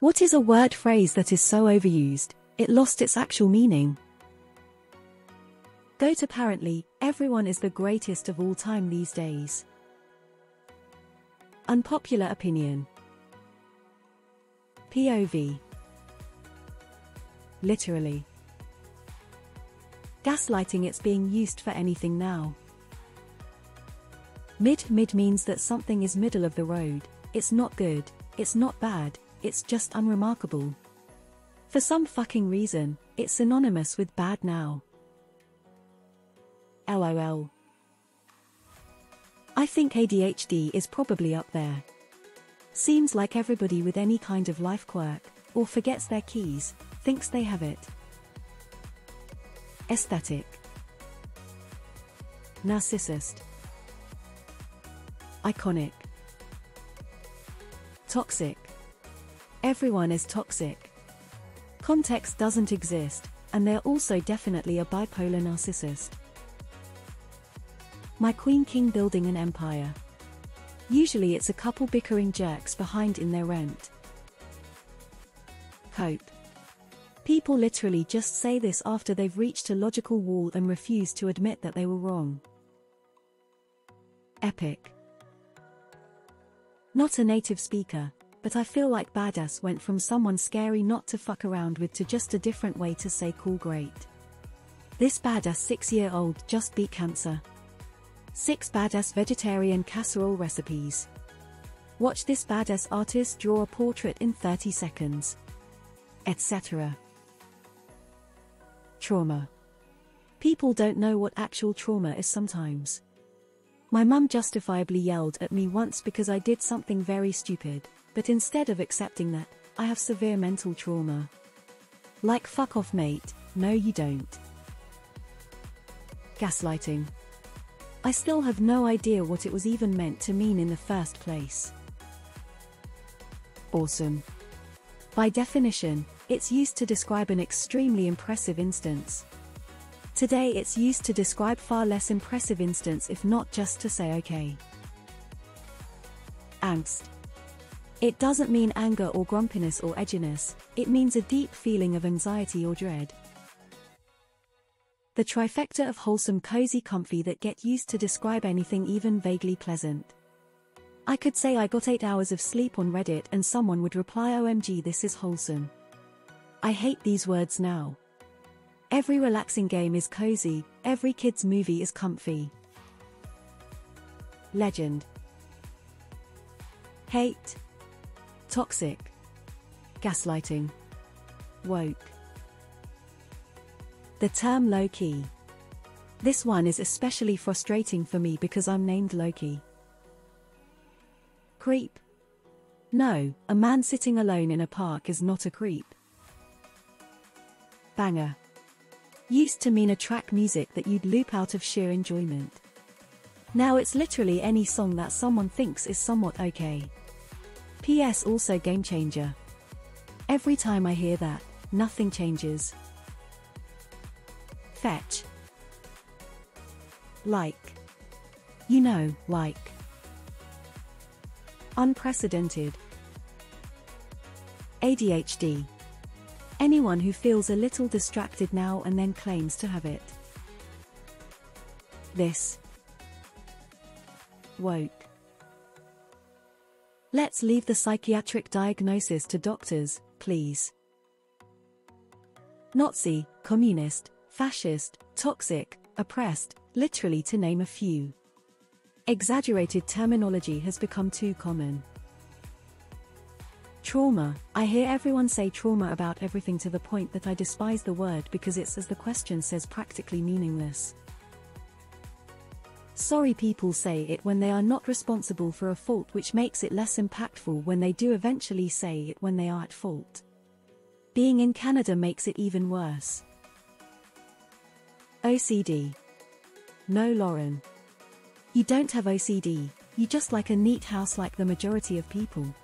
What is a word phrase that is so overused, it lost its actual meaning? Goat. Apparently, everyone is the greatest of all time these days. Unpopular opinion. POV. Literally. Gaslighting. It's being used for anything now. Mid means that something is middle of the road. It's not good, it's not bad, it's just unremarkable. For some fucking reason, it's synonymous with bad now. LOL. I think ADHD is probably up there. Seems like everybody with any kind of life quirk, or forgets their keys, thinks they have it. Aesthetic. Narcissist. Iconic. Toxic. Everyone is toxic. Context doesn't exist, and they're also definitely a bipolar narcissist. My queen king building an empire. Usually it's a couple bickering jerks behind in their rent. Cope. People literally just say this after they've reached a logical wall and refuse to admit that they were wrong. Epic. Not a native speaker, but I feel like badass went from someone scary not to fuck around with to just a different way to say cool great. This badass 6-year-old just beat cancer. 6 badass vegetarian casserole recipes. Watch this badass artist draw a portrait in 30 seconds. Etc. Trauma. People don't know what actual trauma is sometimes. My mum justifiably yelled at me once because I did something very stupid, but instead of accepting that, I have severe mental trauma. Like fuck off mate, no you don't. Gaslighting. I still have no idea what it was even meant to mean in the first place. Awesome. By definition, it's used to describe an extremely impressive instance. Today it's used to describe far less impressive instance, if not just to say okay. Angst. It doesn't mean anger or grumpiness or edginess, it means a deep feeling of anxiety or dread. The trifecta of wholesome, cozy, comfy that get used to describe anything even vaguely pleasant. I could say I got 8 hours of sleep on Reddit and someone would reply OMG this is wholesome. I hate these words now. Every relaxing game is cozy, every kid's movie is comfy. Legend. Hate. Toxic. Gaslighting. Woke. The term low-key. This one is especially frustrating for me because I'm named Loki. Creep. No, a man sitting alone in a park is not a creep. Banger. Used to mean a track music that you'd loop out of sheer enjoyment. Now it's literally any song that someone thinks is somewhat okay. PS also game changer. Every time I hear that, nothing changes. Fetch. Like. You know, like. Unprecedented. ADHD. Anyone who feels a little distracted now and then claims to have it. This. Woke. Let's leave the psychiatric diagnosis to doctors, please. Nazi, communist, fascist, toxic, oppressed, literally to name a few. Exaggerated terminology has become too common. Trauma. I hear everyone say trauma about everything to the point that I despise the word because it's, as the question says, practically meaningless. Sorry, people say it when they are not responsible for a fault, which makes it less impactful when they do eventually say it when they are at fault. Being in Canada makes it even worse. OCD. No, Lauren. You don't have OCD, you just like a neat house like the majority of people.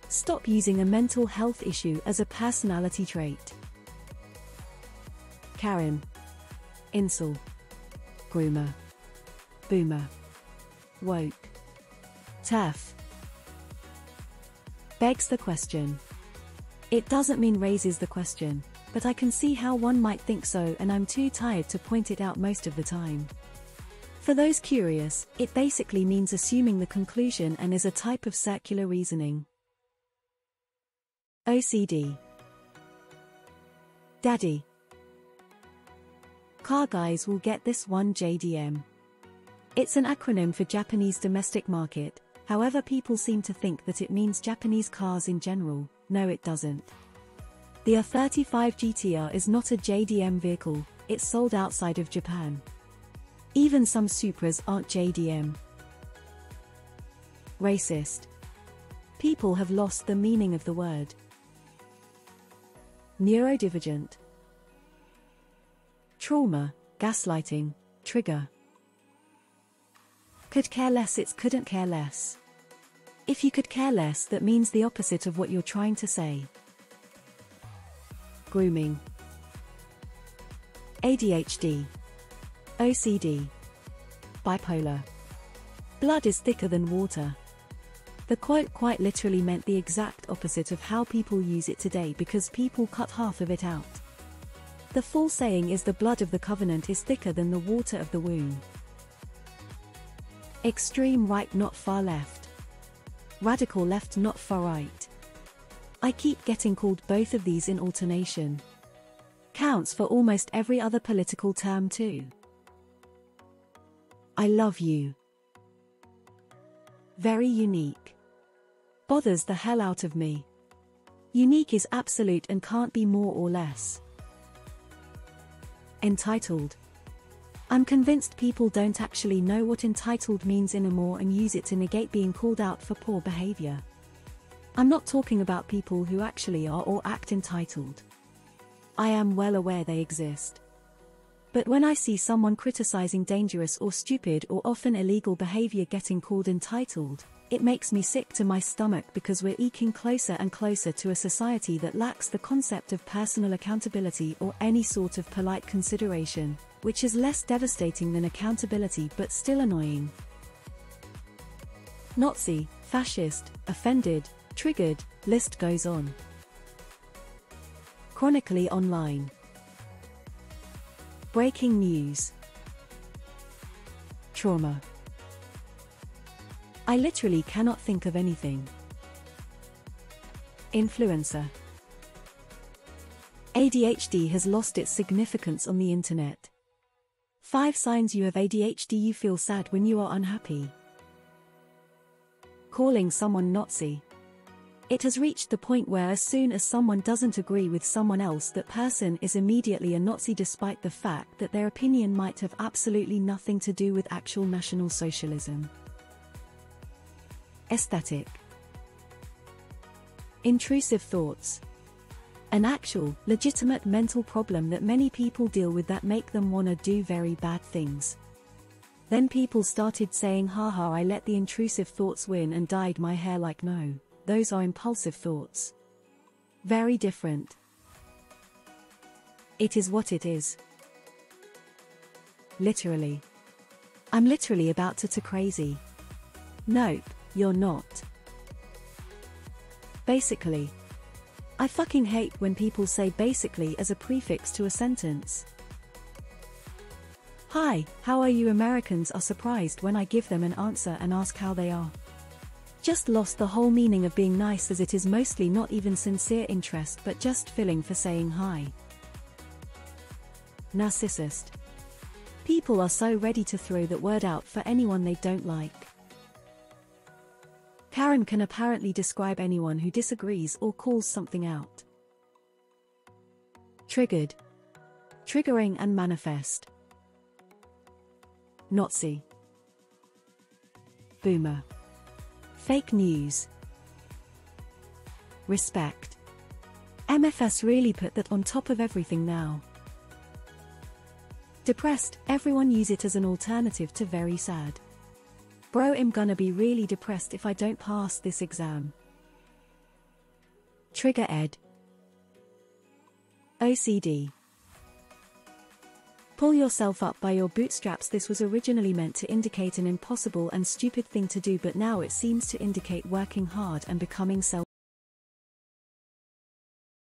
Stop using a mental health issue as a personality trait. Karen. Incel. Groomer. Boomer. Woke. TERF. Begs the question. It doesn't mean raises the question, but I can see how one might think so, and I'm too tired to point it out most of the time. For those curious, it basically means assuming the conclusion and is a type of circular reasoning. OCD. Daddy. Car guys will get this one. JDM. It's an acronym for Japanese domestic market, however people seem to think that it means Japanese cars in general. No, it doesn't. The R35 GTR is not a JDM vehicle, it's sold outside of Japan. Even some Supras aren't JDM. Racist. People have lost the meaning of the word. Neurodivergent. Trauma, gaslighting, trigger. Could care less, it's couldn't care less. If you could care less, that means the opposite of what you're trying to say. Grooming. ADHD. OCD. Bipolar. Blood is thicker than water. The quote quite literally meant the exact opposite of how people use it today, because people cut half of it out. The full saying is the blood of the covenant is thicker than the water of the womb. Extreme right, not far left. Radical left, not far right. I keep getting called both of these in alternation. Counts for almost every other political term too. I love you. Very unique. Bothers the hell out of me. Unique is absolute and can't be more or less. Entitled. I'm convinced people don't actually know what entitled means anymore and use it to negate being called out for poor behavior. I'm not talking about people who actually are or act entitled. I am well aware they exist. But when I see someone criticizing dangerous or stupid or often illegal behavior getting called entitled, it makes me sick to my stomach, because we're eking closer and closer to a society that lacks the concept of personal accountability or any sort of polite consideration, which is less devastating than accountability but still annoying. Nazi, fascist, offended, triggered, list goes on. Chronically online. Breaking news. Trauma. I literally cannot think of anything. Influencer. ADHD has lost its significance on the internet. 5 signs you have ADHD. You feel sad when you are unhappy. Calling someone Nazi. It has reached the point where as soon as someone doesn't agree with someone else, that person is immediately a Nazi, despite the fact that their opinion might have absolutely nothing to do with actual National Socialism. Aesthetic. Intrusive thoughts. An actual, legitimate mental problem that many people deal with that make them wanna do very bad things. Then people started saying, haha, I let the intrusive thoughts win and dyed my hair. Like, no, those are impulsive thoughts. Very different. It is what it is. Literally. I'm literally about to crazy. Nope, you're not. Basically. I fucking hate when people say basically as a prefix to a sentence. Hi, how are you? Americans are surprised when I give them an answer and ask how they are. Just lost the whole meaning of being nice, as it is mostly not even sincere interest but just filling for saying hi. Narcissist. People are so ready to throw that word out for anyone they don't like. Karen can apparently describe anyone who disagrees or calls something out. Triggered. Triggering and manifest. Nazi. Boomer. Fake news. Respect. MFS really put that on top of everything now. Depressed, everyone use it as an alternative to very sad. Bro, I'm gonna be really depressed if I don't pass this exam. Trigger Ed. OCD. Pull yourself up by your bootstraps. This was originally meant to indicate an impossible and stupid thing to do, but now it seems to indicate working hard and becoming self